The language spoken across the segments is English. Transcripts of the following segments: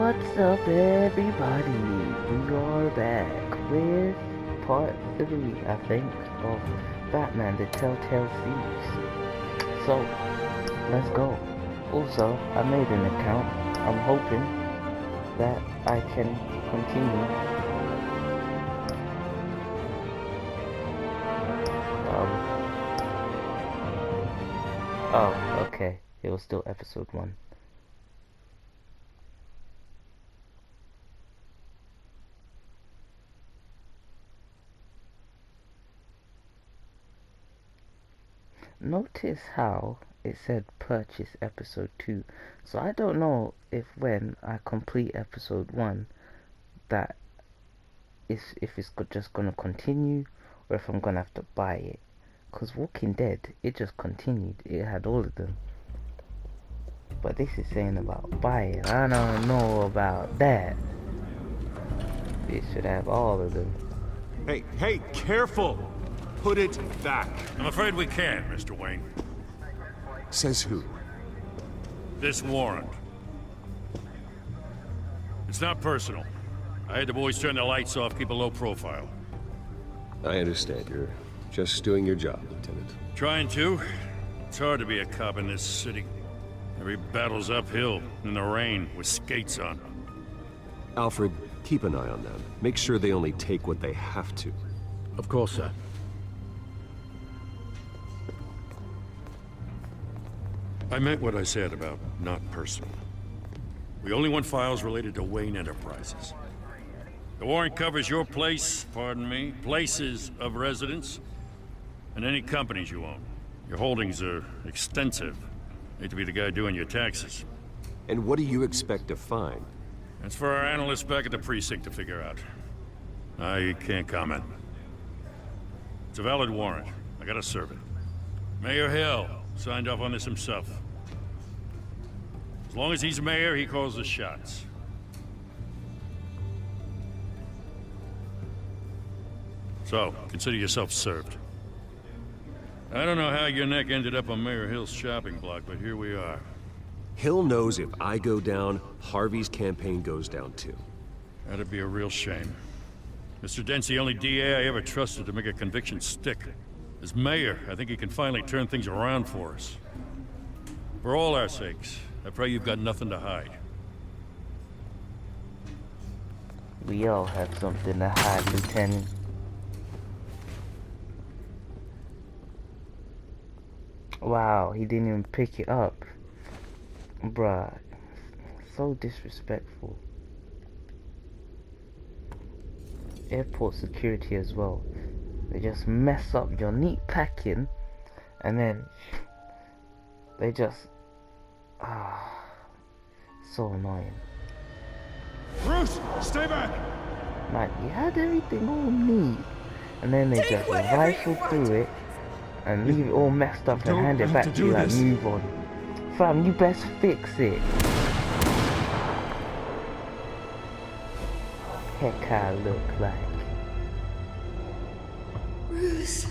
What's up, everybody? We are back with part 3, I think, of Batman, the Telltale series. So, let's go. Also, I made an account. I'm hoping that I can continue. Oh, okay. It was still episode 1. Notice how it said purchase episode 2. So I don't know if when I complete episode 1 that is if it's just gonna continue or if I'm gonna have to buy it. Cause Walking Dead, it just continued. It had all of them. But this is saying about buy it. I don't know about that. It should have all of them. Hey, careful! Put it back. I'm afraid we can't, Mr. Wayne. Says who? This warrant. It's not personal. I had the boys turn the lights off, keep a low profile. I understand. You're just doing your job, Lieutenant. Trying to. It's hard to be a cop in this city. Every battle's uphill, in the rain, with skates on. Alfred, keep an eye on them. Make sure they only take what they have to. Of course, sir. I meant what I said about not personal. We only want files related to Wayne Enterprises. The warrant covers your place, pardon me, places of residence, and any companies you own. Your holdings are extensive. Hate to be the guy doing your taxes. And what do you expect to find? That's for our analysts back at the precinct to figure out. I can't comment. It's a valid warrant. I gotta serve it. Mayor Hill signed off on this himself. As long as he's mayor, he calls the shots. So, consider yourself served. I don't know how your neck ended up on Mayor Hill's shopping block, but here we are. Hill knows if I go down, Harvey's campaign goes down too. That'd be a real shame. Mr. Dent's the only DA I ever trusted to make a conviction stick. As mayor, I think he can finally turn things around for us. For all our sakes, I pray you've got nothing to hide. We all have something to hide, Lieutenant. Wow, he didn't even pick it up. Bruh. So disrespectful. Airport security as well. They just mess up your neat packing and then they just so annoying. Bruce, stay back! Like, you had everything all neat and then they just rifle through it and leave it all messed up and hand it back to you like, move on. Fam, you best fix it. Heck, I look like. Bruce.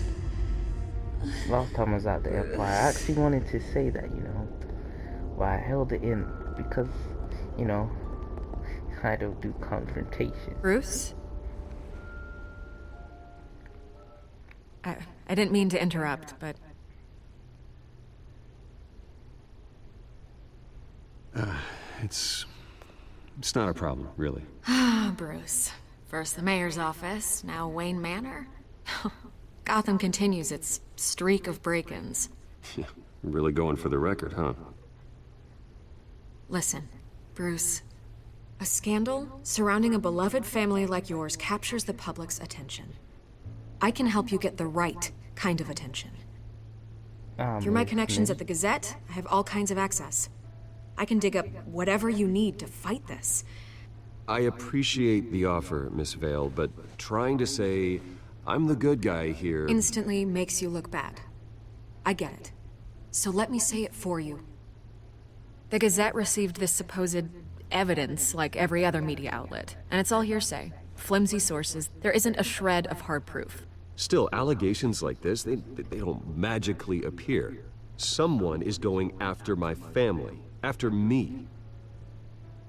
Last time I was at the airport, I actually wanted to say that, you know. But I held it in because, you know, I don't do confrontation. Bruce? I didn't mean to interrupt, but... It's not a problem, really. Ah, Bruce. First the mayor's office, now Wayne Manor. Gotham continues its streak of break-ins. Really going for the record, huh? Listen, Bruce. A scandal surrounding a beloved family like yours captures the public's attention. I can help you get the right kind of attention. Through my connections at the Gazette, I have all kinds of access. I can dig up whatever you need to fight this. I appreciate the offer, Miss Vale, but trying to say I'm the good guy here... Instantly makes you look bad. I get it. So let me say it for you. The Gazette received this supposed evidence like every other media outlet, and it's all hearsay. Flimsy sources. There isn't a shred of hard proof. Still, allegations like this, they don't magically appear. Someone is going after my family. After me.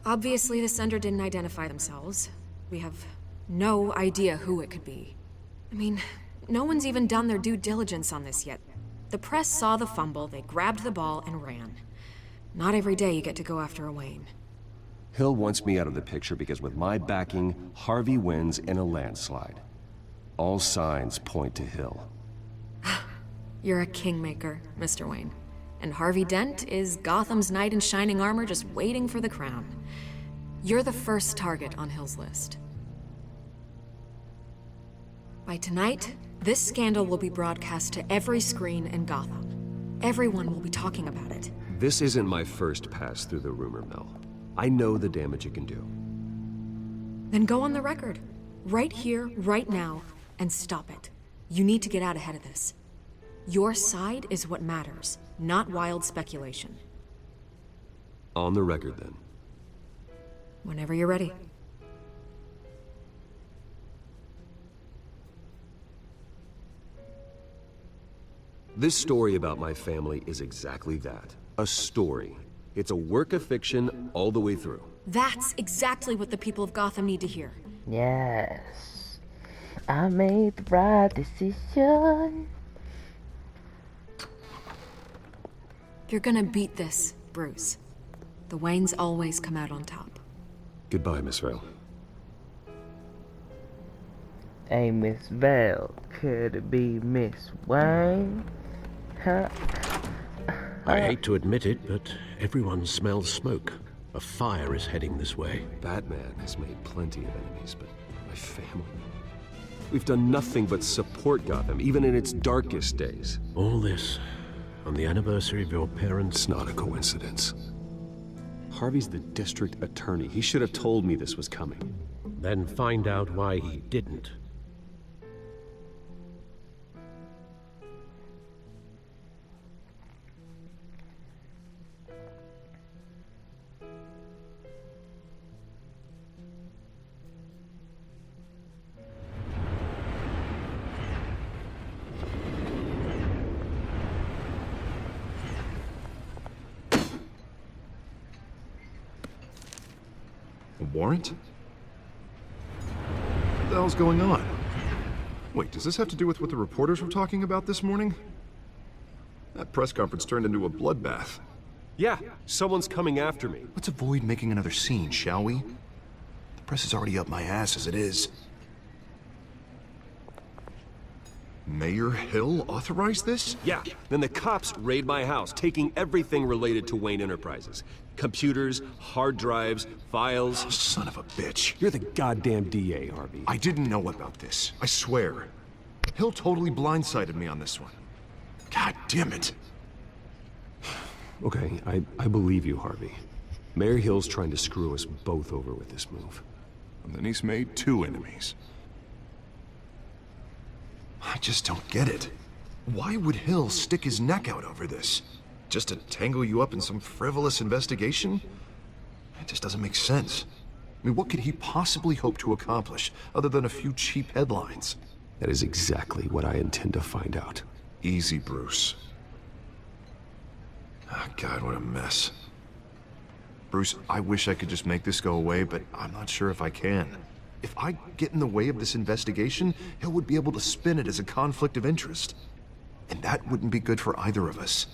Obviously, the sender didn't identify themselves. We have no idea who it could be. I mean, no one's even done their due diligence on this yet. The press saw the fumble, they grabbed the ball and ran. Not every day you get to go after a Wayne. Hill wants me out of the picture because with my backing, Harvey wins in a landslide. All signs point to Hill. You're a kingmaker, Mr. Wayne. And Harvey Dent is Gotham's knight in shining armor just waiting for the crown. You're the first target on Hill's list. By tonight, this scandal will be broadcast to every screen in Gotham. Everyone will be talking about it. This isn't my first pass through the rumor mill. I know the damage it can do. Then go on the record. Right here, right now, and stop it. You need to get out ahead of this. Your side is what matters, not wild speculation. On the record, then. Whenever you're ready. This story about my family is exactly that. A story. It's a work of fiction all the way through. That's exactly what the people of Gotham need to hear. Yes. I made the right decision. You're gonna beat this, Bruce. The Waynes always come out on top. Goodbye, Miss Vale. Hey, Miss Vale, could it be Miss Wayne? Huh? I hate to admit it, but everyone smells smoke. A fire is heading this way. Batman has made plenty of enemies, but my family... We've done nothing but support Gotham, even in its darkest days. All this on the anniversary of your parents' It's not a coincidence. Harvey's the district attorney. He should have told me this was coming. Then find out why he didn't. A warrant? What the hell's going on? Wait, does this have to do with what the reporters were talking about this morning? That press conference turned into a bloodbath. Yeah, someone's coming after me. Let's avoid making another scene, shall we? The press is already up my ass as it is. Mayor Hill authorized this? Yeah, then the cops raid my house, taking everything related to Wayne Enterprises. Computers, hard drives, files. Oh, son of a bitch. You're the goddamn DA, Harvey. I didn't know about this. I swear. Hill totally blindsided me on this one. God damn it. Okay, I believe you, Harvey. Mayor Hill's trying to screw us both over with this move. And then he's made 2 enemies. I just don't get it. Why would Hill stick his neck out over this? Just to tangle you up in some frivolous investigation? It just doesn't make sense. I mean, what could he possibly hope to accomplish other than a few cheap headlines? That is exactly what I intend to find out. Easy, Bruce. Oh, God, what a mess. Bruce, I wish I could just make this go away, but I'm not sure if I can. If I get in the way of this investigation, Hill would be able to spin it as a conflict of interest. And that wouldn't be good for either of us.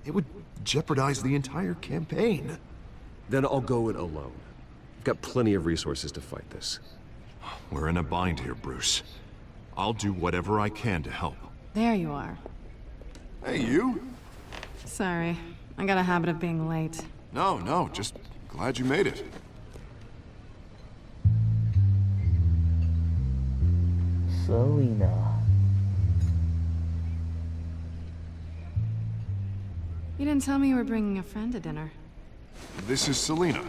It would jeopardize the entire campaign. Then I'll go it alone. I've got plenty of resources to fight this. We're in a bind here, Bruce. I'll do whatever I can to help. There you are. Hey, you? Sorry, I got a habit of being late. No, just glad you made it. Selina. You didn't tell me you were bringing a friend to dinner. This is Selina.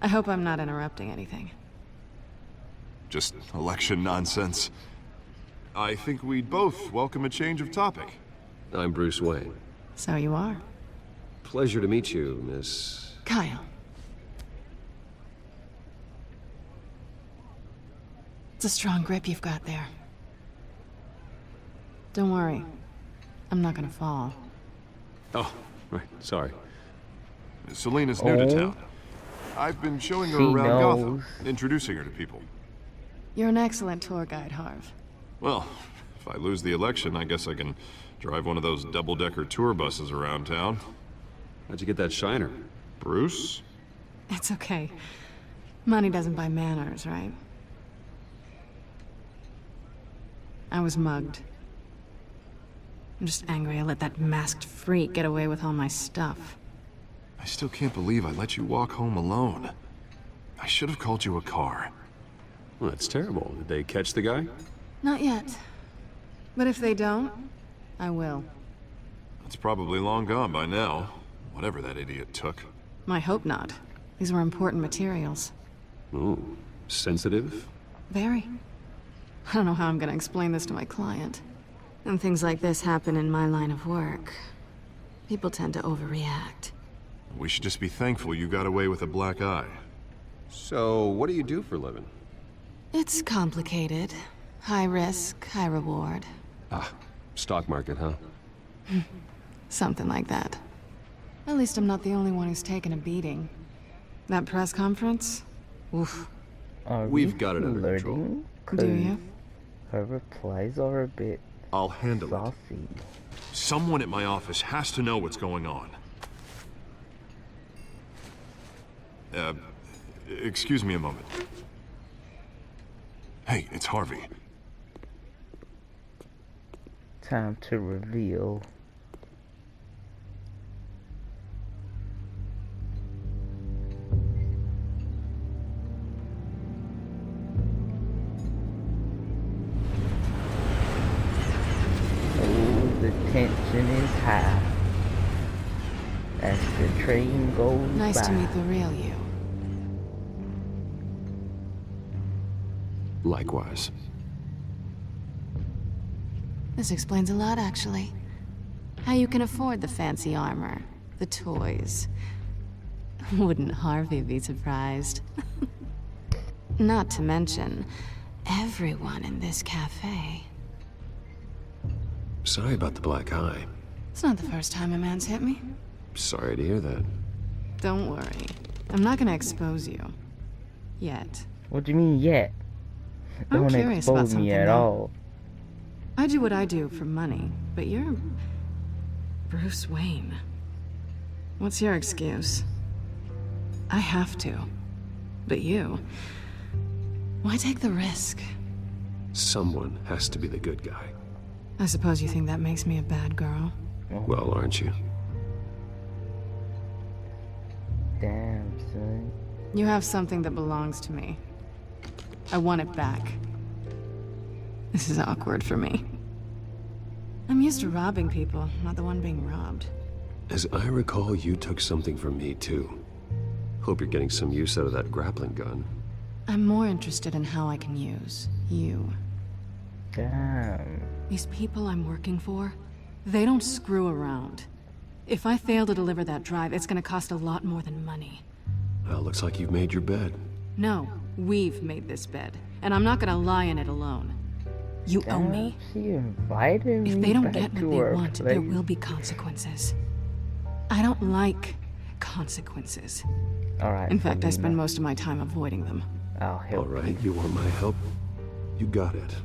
I hope I'm not interrupting anything. Just election nonsense. I think we'd both welcome a change of topic. I'm Bruce Wayne. So you are. Pleasure to meet you, Miss... Kyle. It's a strong grip you've got there. Don't worry. I'm not gonna fall. Oh, right, sorry. Selena's new to Oh. town. I've been showing her She around knows. Gotham, introducing her to people. You're an excellent tour guide, Harv. Well, if I lose the election, I guess I can drive one of those double-decker tour buses around town. How'd you get that shiner? Bruce? It's okay. Money doesn't buy manners, right? I was mugged. I'm just angry I let that masked freak get away with all my stuff. I still can't believe I let you walk home alone. I should have called you a car. Well, that's terrible. Did they catch the guy? Not yet. But if they don't, I will. It's probably long gone by now, whatever that idiot took. I hope not. These were important materials. Ooh, sensitive? Very. I don't know how I'm gonna explain this to my client. When things like this happen in my line of work, people tend to overreact. We should just be thankful you got away with a black eye. So, what do you do for a living? It's complicated. High risk, high reward. Ah, stock market, huh? Something like that. At least I'm not the only one who's taken a beating. That press conference? Oof. We've got it under control. Do you? Her replies are a bit I'll handle it. saucy. Someone at my office has to know what's going on. Excuse me a moment. Hey, it's Harvey. Time to reveal. Oh, the tension is high as the train goes Nice by. to meet the real you. Likewise. This explains a lot, actually. How you can afford the fancy armor, the toys. Wouldn't Harvey be surprised? Not to mention, everyone in this cafe. Sorry about the black eye. It's not the first time a man's hit me. Sorry to hear that. Don't worry. I'm not gonna expose you. Yet. What do you mean yet? I'm Don't curious about expose me something, at though. all. I do what I do for money, but you're... Bruce Wayne. What's your excuse? I have to. But you... Why take the risk? Someone has to be the good guy. I suppose you think that makes me a bad girl. Well, aren't you? Damn, son. You have something that belongs to me. I want it back. This is awkward for me. I'm used to robbing people, not the one being robbed. As I recall, you took something from me, too. Hope you're getting some use out of that grappling gun. I'm more interested in how I can use you. Damn. These people I'm working for, they don't screw around. If I fail to deliver that drive, it's gonna cost a lot more than money. Well, looks like you've made your bed. No, we've made this bed, and I'm not gonna lie in it alone. You owe me. She invited If me they don't back get to what they her want, place. there will be consequences. I don't like consequences. Alright, In fact, I spend Selena, most of my time avoiding them. I'll All help right, you want my help? You got it.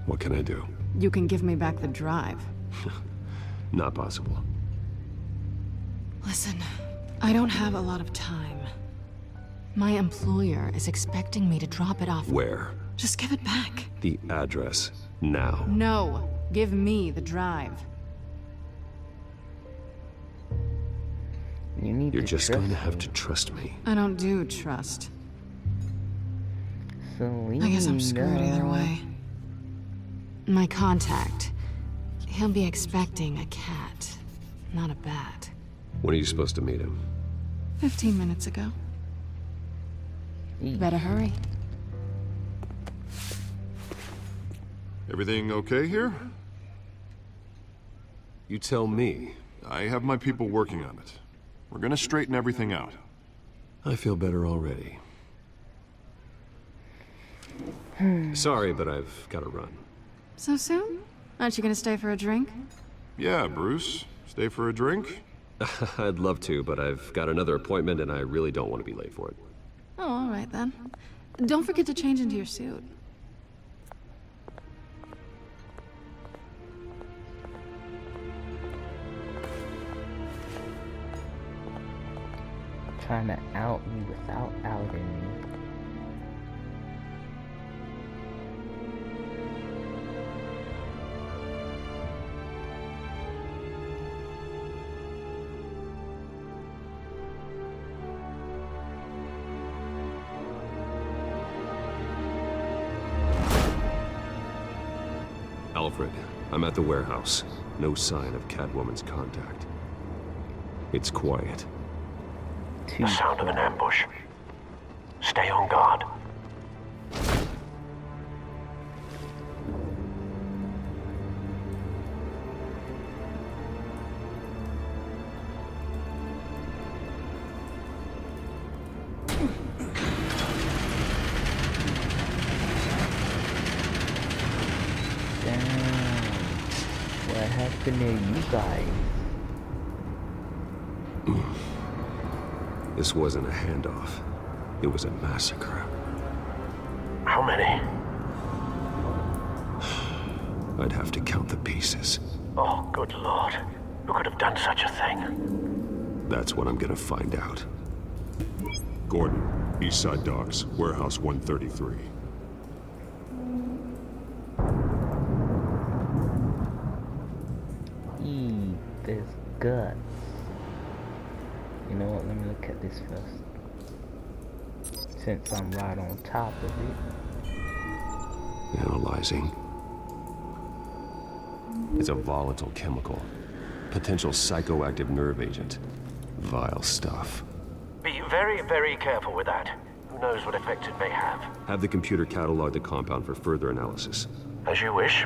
What can I do? You can give me back the drive. Not possible. Listen, I don't have a lot of time. My employer is expecting me to drop it off. Where? Just give it back. The address. Now. No, give me the drive. You need You're to just trust going to have me, to trust me. I don't do trust. Selena. I guess I'm screwed either way. My contact. He'll be expecting a cat, not a bat. When are you supposed to meet him? 15 minutes ago. Eesh. Better hurry. Everything okay here? You tell me. I have my people working on it. We're gonna straighten everything out. I feel better already. Sorry, but I've got to run. So soon? Aren't you gonna stay for a drink? Yeah, Bruce. Stay for a drink? I'd love to, but I've got another appointment and I really don't want to be late for it. Oh, all right then. Don't forget to change into your suit. Trying to out me without outing me. Alfred, I'm at the warehouse. No sign of Catwoman's contact. It's quiet. The sound of an ambush. Stay on guard. What happened to you guys? This wasn't a handoff. It was a massacre. How many? I'd have to count the pieces. Oh, good lord. Who could have done such a thing? That's what I'm gonna find out. Gordon, Eastside Docks, Warehouse 133. There's guts. You know what, let me look at this first. Since I'm right on top of it. Analyzing. It's a volatile chemical. Potential psychoactive nerve agent. Vile stuff. Be very, very careful with that. Who knows what effects it may have. Have the computer catalog the compound for further analysis. As you wish.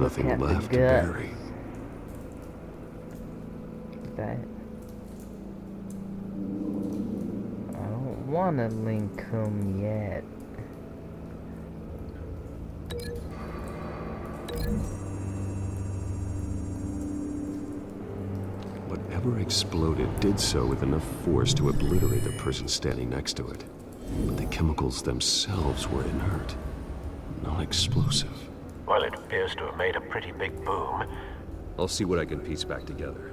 Nothing at the left to guts. bury. That I don't wanna link him yet. Whatever exploded did so with enough force to obliterate the person standing next to it. But the chemicals themselves were inert, non-explosive. Well, it appears to have made a pretty big boom. I'll see what I can piece back together.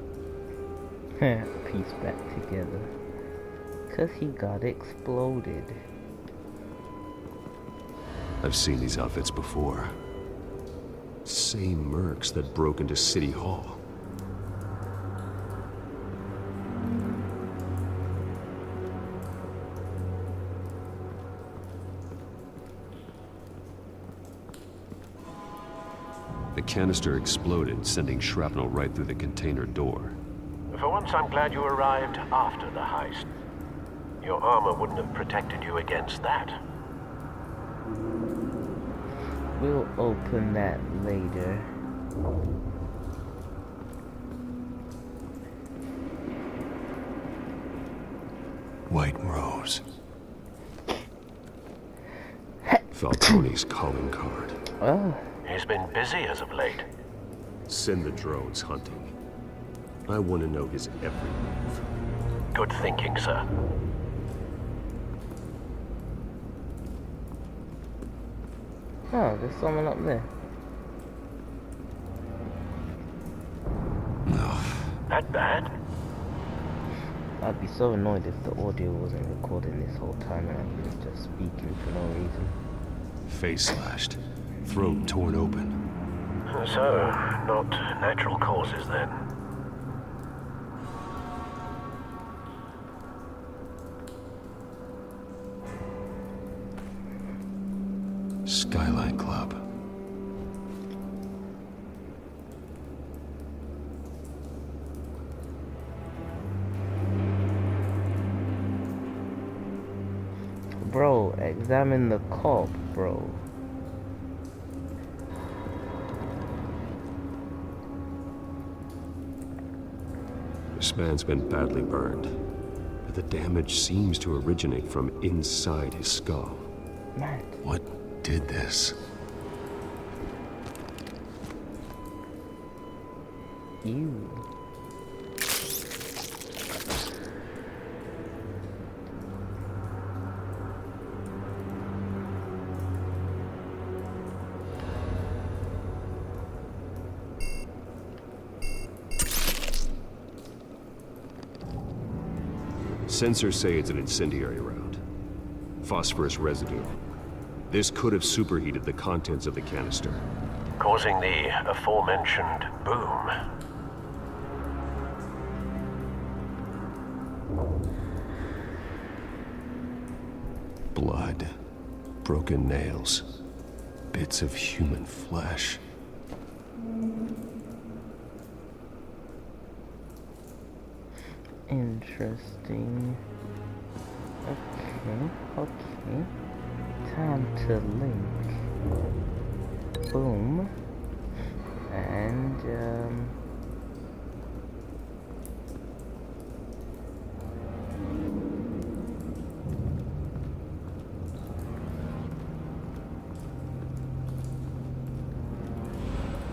Piece back together. 'Cause he got exploded. I've seen these outfits before. Same mercs that broke into City Hall. The canister exploded, sending shrapnel right through the container door. For once, I'm glad you arrived after the heist. Your armor wouldn't have protected you against that. We'll open that later. White Rose. Falcone's calling card. Oh, He's been busy as of late. Send the drones hunting. I want to know his every move. Good thinking, sir. oh, there's someone up there. That bad? I'd be so annoyed if the audio wasn't recording this whole time and I was just speaking for no reason. Face slashed. Throat torn open. So, not natural causes then. Skyline Club. Bro, examine the cop, bro. This man's been badly burned, but the damage seems to originate from inside his skull. Matt. What did this? Ew. Sensors say it's an incendiary round. Phosphorus residue. This could have superheated the contents of the canister, causing the aforementioned boom. Blood, broken nails, bits of human flesh. Interesting. Okay. Time to link. Boom. And,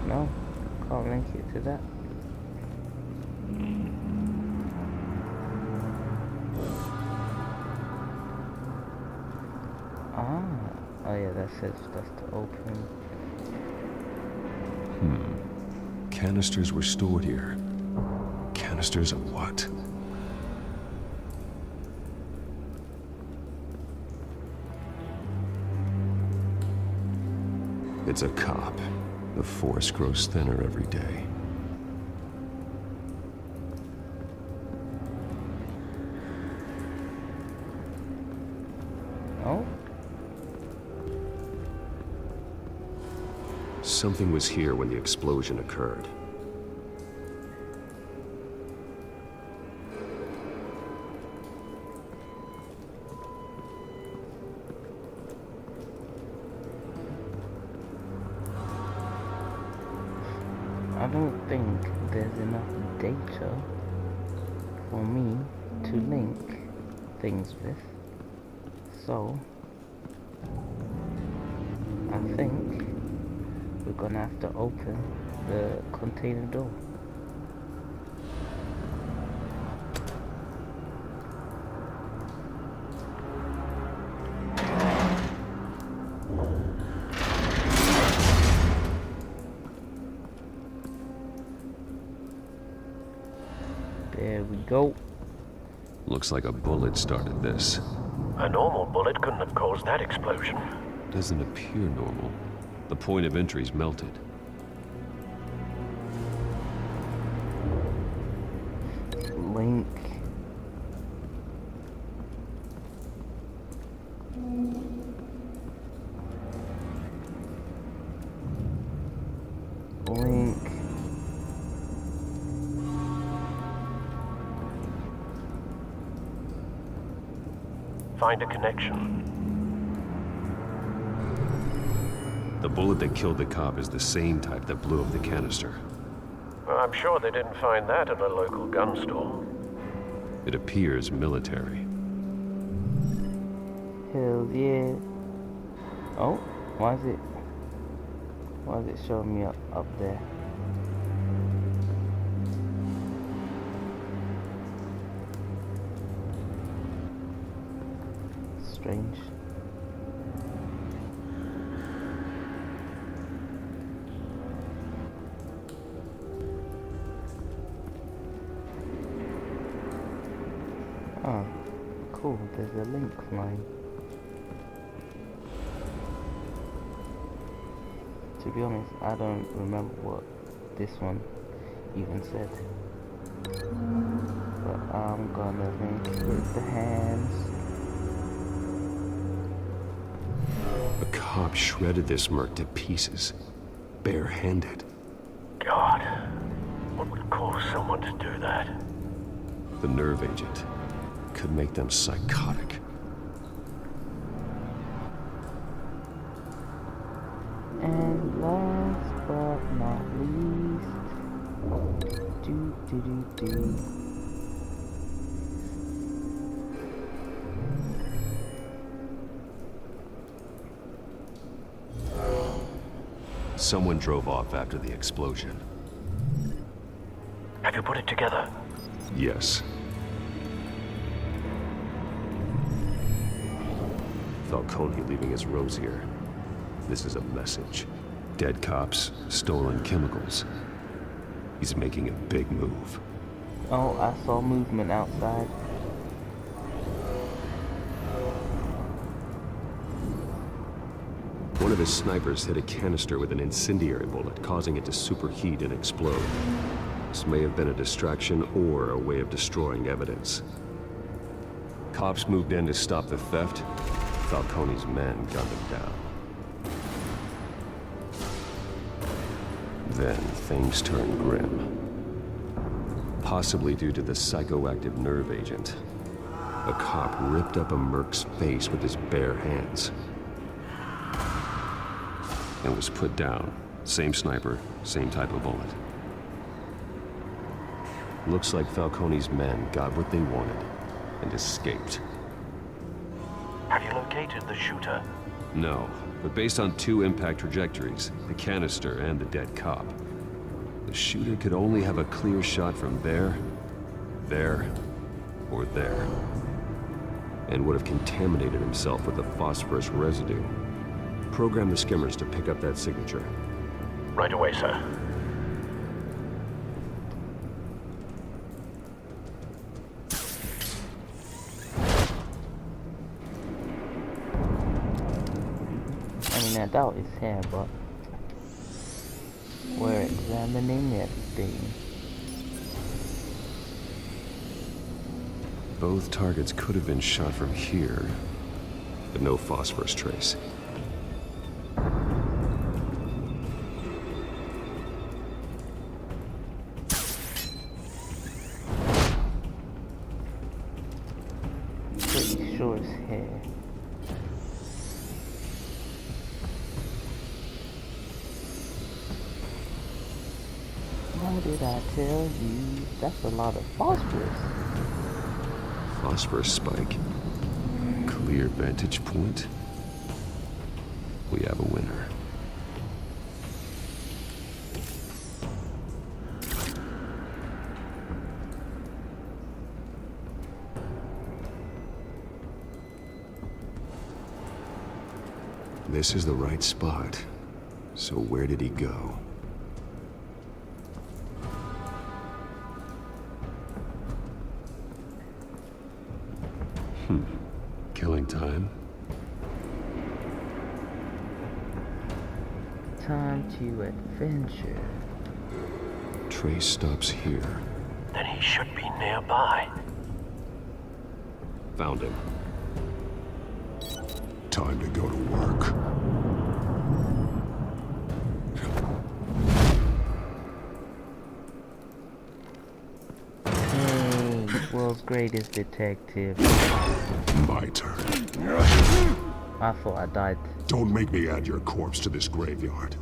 no, can't link it to that. Oh yeah, that says that's to open. Canisters were stored here. Canisters of what? It's a cop. The force grows thinner every day. Oh? Something was here when the explosion occurred. I don't think there's enough data for me to link things with. So, I think we're gonna have to open the container door. There we go. Looks like a bullet started this. A normal bullet couldn't have caused that explosion. Doesn't appear normal. The point of entry's melted. Link. Link. Find a connection. The bullet that killed the cop is the same type that blew up the canister. Well, I'm sure they didn't find that at a local gun store. It appears military. Hell yeah. Oh, why is it showing me up there? Strange. Oh, cool, there's a link line. To be honest, I don't remember what this one even said. But I'm gonna link with the hands. A cop shredded this merc to pieces, barehanded. God, what would cause someone to do that? The nerve agent could make them psychotic. And last but not least, do. Someone drove off after the explosion. you put it together? Yes. Falcone leaving his rose here. This is a message. Dead cops, stolen chemicals. He's making a big move. Oh, I saw movement outside. One of his snipers hit a canister with an incendiary bullet, causing it to superheat and explode. This may have been a distraction or a way of destroying evidence. Cops moved in to stop the theft. Falcone's men gunned him down. Then things turned grim. Possibly due to the psychoactive nerve agent. A cop ripped up a merc's face with his bare hands. And was put down. Same sniper, same type of bullet. Looks like Falcone's men got what they wanted and escaped. Have you located the shooter? No, but based on 2 impact trajectories, the canister and the dead cop, the shooter could only have a clear shot from there, or there, and would have contaminated himself with the phosphorus residue. Program the skimmers to pick up that signature. Right away, sir. I mean, I doubt it's here, but we're examining everything. Both targets could have been shot from here, but no phosphorus trace. Pretty sure it's here. What did I tell you? That's a lot of phosphorus. Phosphorus spike. Clear vantage point. We have a winner. This is the right spot. So where did he go? Killing time. Time to adventure. Trace stops here. Then he should be nearby. Found him. Time to go to work. World's greatest detective. My turn. I thought I died. Don't make me add your corpse to this graveyard.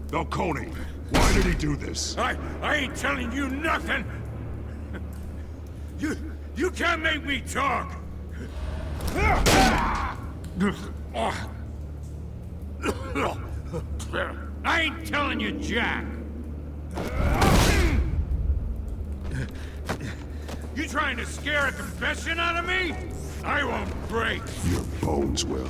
Falcone, why did he do this? I ain't telling you nothing! You can't make me talk! I ain't telling you jack! You trying to scare a confession out of me? I won't break! Your bones will.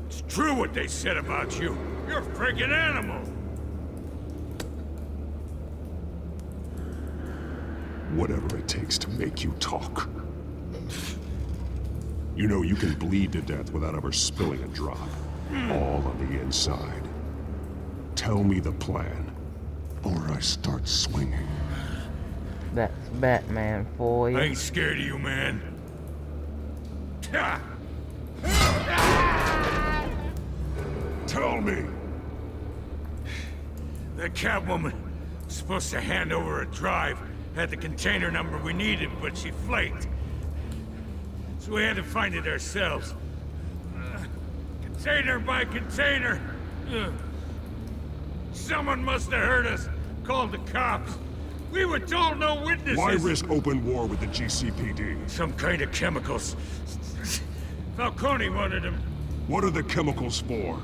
It's true what they said about you. You're a friggin' animal! Whatever it takes to make you talk. You know you can bleed to death without ever spilling a drop. All on the inside. Tell me the plan, or I start swinging. That's Batman for you. I ain't scared of you, man. Tell me! That Catwoman was supposed to hand over a drive. Had the container number we needed, but she flaked. So we had to find it ourselves. Container by container. Someone must have heard us. Called the cops. We were told no witnesses! Why risk open war with the GCPD? Some kind of chemicals. Falcone wanted them. What are the chemicals for?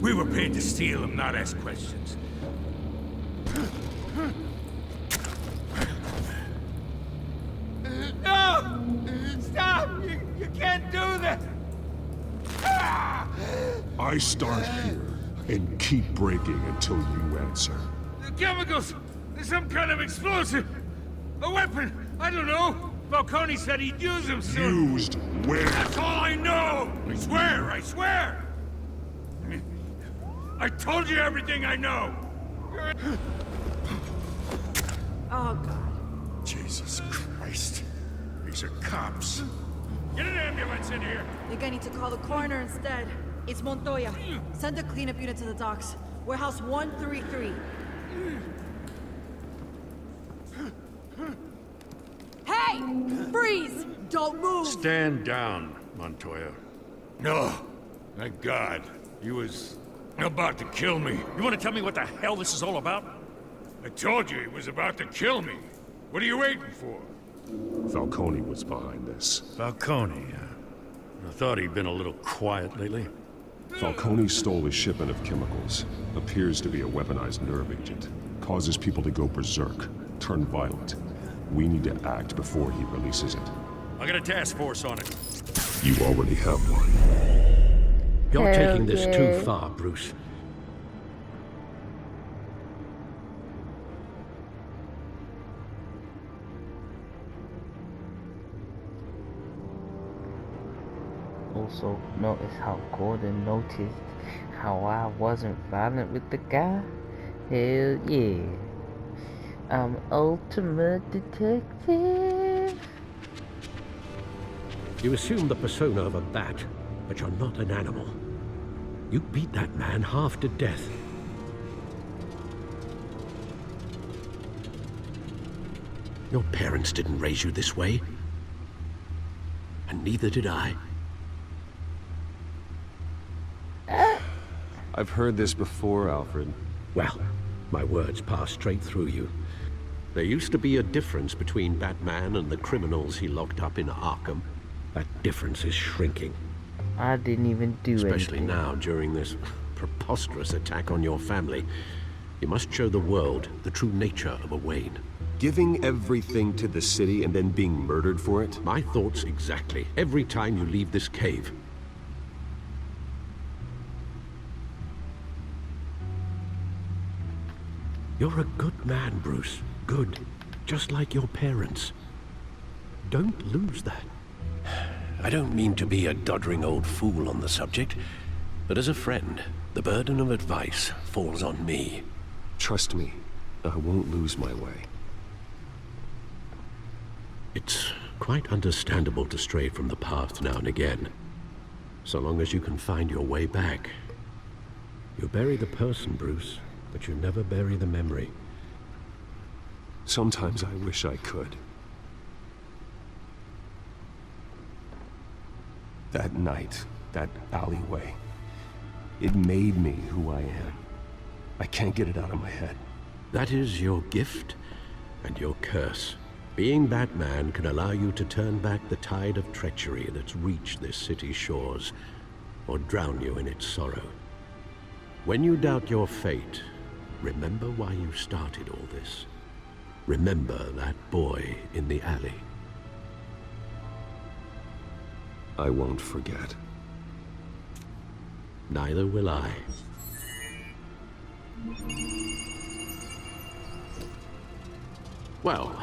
We were paid to steal them, not ask questions. No! Stop! You can't do that! I start here and keep breaking until you answer. The chemicals! There's some kind of explosive! A weapon! I don't know! Falcone said he'd use them soon! Used where? That's all I know! I swear! I swear! I told you everything I know! Oh, God. Jesus Christ. These are cops. Get an ambulance in here! You're gonna need to call the coroner instead. It's Montoya. Send a cleanup unit to the docks. Warehouse 133. Hey! Freeze! Don't move! Stand down, Montoya. No. Thank God. He was about to kill me. You want to tell me what the hell this is all about? I told you he was about to kill me. What are you waiting for? Falcone was behind this. Falcone, I thought he'd been a little quiet lately. Falcone stole a shipment of chemicals. Appears to be a weaponized nerve agent. Causes people to go berserk, turn violent. We need to act before he releases it. I got a task force on it. You already have one. You're Hell taking this yeah. too far, Bruce. Also, notice how Gordon noticed how I wasn't violent with the guy. Hell yeah. I'm ultimate detective. You assume the persona of a bat, but you're not an animal. You beat that man half to death. Your parents didn't raise you this way. And neither did I. I've heard this before, Alfred. Well, my words pass straight through you. There used to be a difference between Batman and the criminals he locked up in Arkham. That difference is shrinking. I didn't even do Especially anything. now, during this preposterous attack on your family. You must show the world the true nature of a Wayne. Giving everything to the city and then being murdered for it? My thoughts exactly. Every time you leave this cave. You're a good man, Bruce. Good. Just like your parents. Don't lose that. I don't mean to be a doddering old fool on the subject, but as a friend, the burden of advice falls on me. Trust me, I won't lose my way. It's quite understandable to stray from the path now and again, so long as you can find your way back. You bury the person, Bruce, but you never bury the memory. Sometimes I wish I could. That night, that alleyway, it made me who I am. I can't get it out of my head. That is your gift and your curse. Being Batman can allow you to turn back the tide of treachery that's reached this city's shores, or drown you in its sorrow. When you doubt your fate, remember why you started all this. Remember that boy in the alley. I won't forget. Neither will I. Well,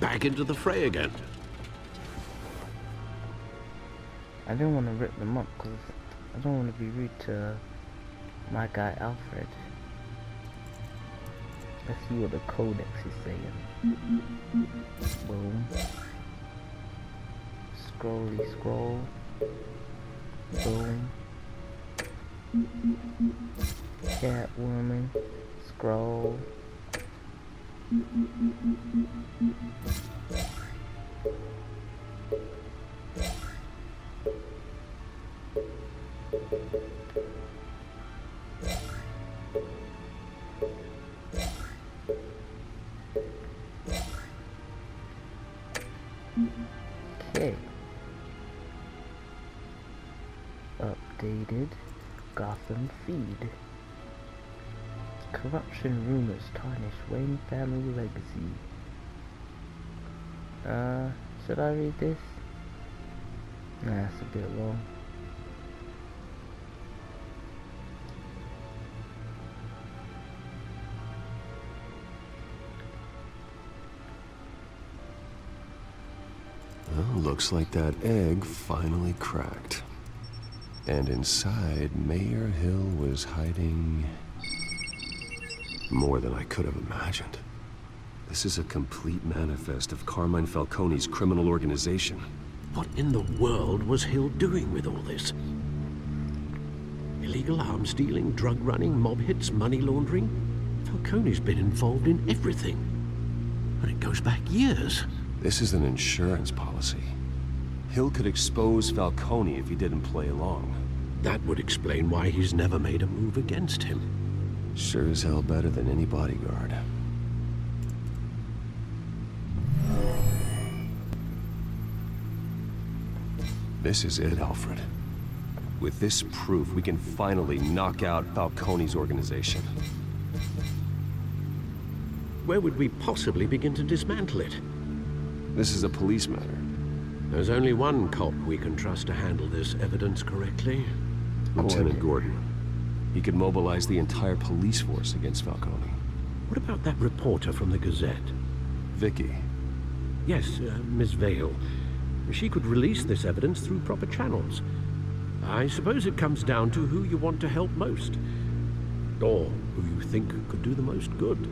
back into the fray again. I didn't want to rip them up because I don't want to be rude to my guy Alfred. Let's see what the codex is saying. Boom. Scrolly scroll. Boom. Catwoman. Scroll. Okay. Updated Gotham feed. Corruption rumors tarnish Wayne family legacy. Should I read this? Nah, it's a bit long. Well, looks like that egg finally cracked. And inside, Mayor Hill was hiding more than I could have imagined. This is a complete manifest of Carmine Falcone's criminal organization. What in the world was Hill doing with all this? Illegal arms dealing, drug running, mob hits, money laundering? Falcone's been involved in everything. And it goes back years. This is an insurance policy. Hill could expose Falcone if he didn't play along. That would explain why he's never made a move against him. Sure as hell better than any bodyguard. This is it, Alfred. With this proof, we can finally knock out Falcone's organization. Where would we possibly begin to dismantle it? This is a police matter. There's only one cop we can trust to handle this evidence correctly. Lieutenant Gordon. He could mobilize the entire police force against Falcone. What about that reporter from the Gazette? Vicky. Yes, Miss Vale. She could release this evidence through proper channels. I suppose it comes down to who you want to help most. Or who you think could do the most good.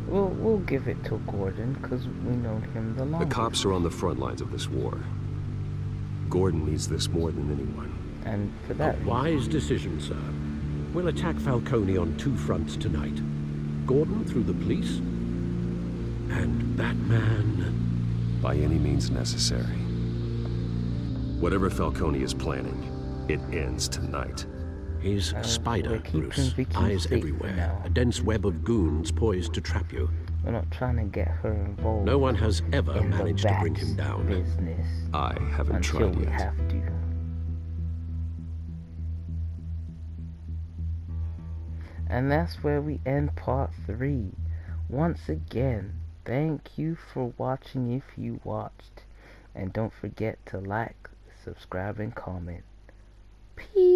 We'll give it to Gordon, because we know him the longest. The cops are on the front lines of this war. Gordon needs this more than anyone. And for that A wise decision, sir. We'll attack Falcone on two fronts tonight. Gordon through the police, and Batman... by any means necessary. Whatever Falcone is planning, it ends tonight. He's a spider, Bruce. Vicky Eyes safe everywhere. now. A dense web of goons poised to trap you. We're not trying to get her involved. No one has ever in managed to bring him down. Business I haven't until tried we yet. have to. And that's where we end part 3. Once again, thank you for watching if you watched. And don't forget to like, subscribe, and comment. Peace.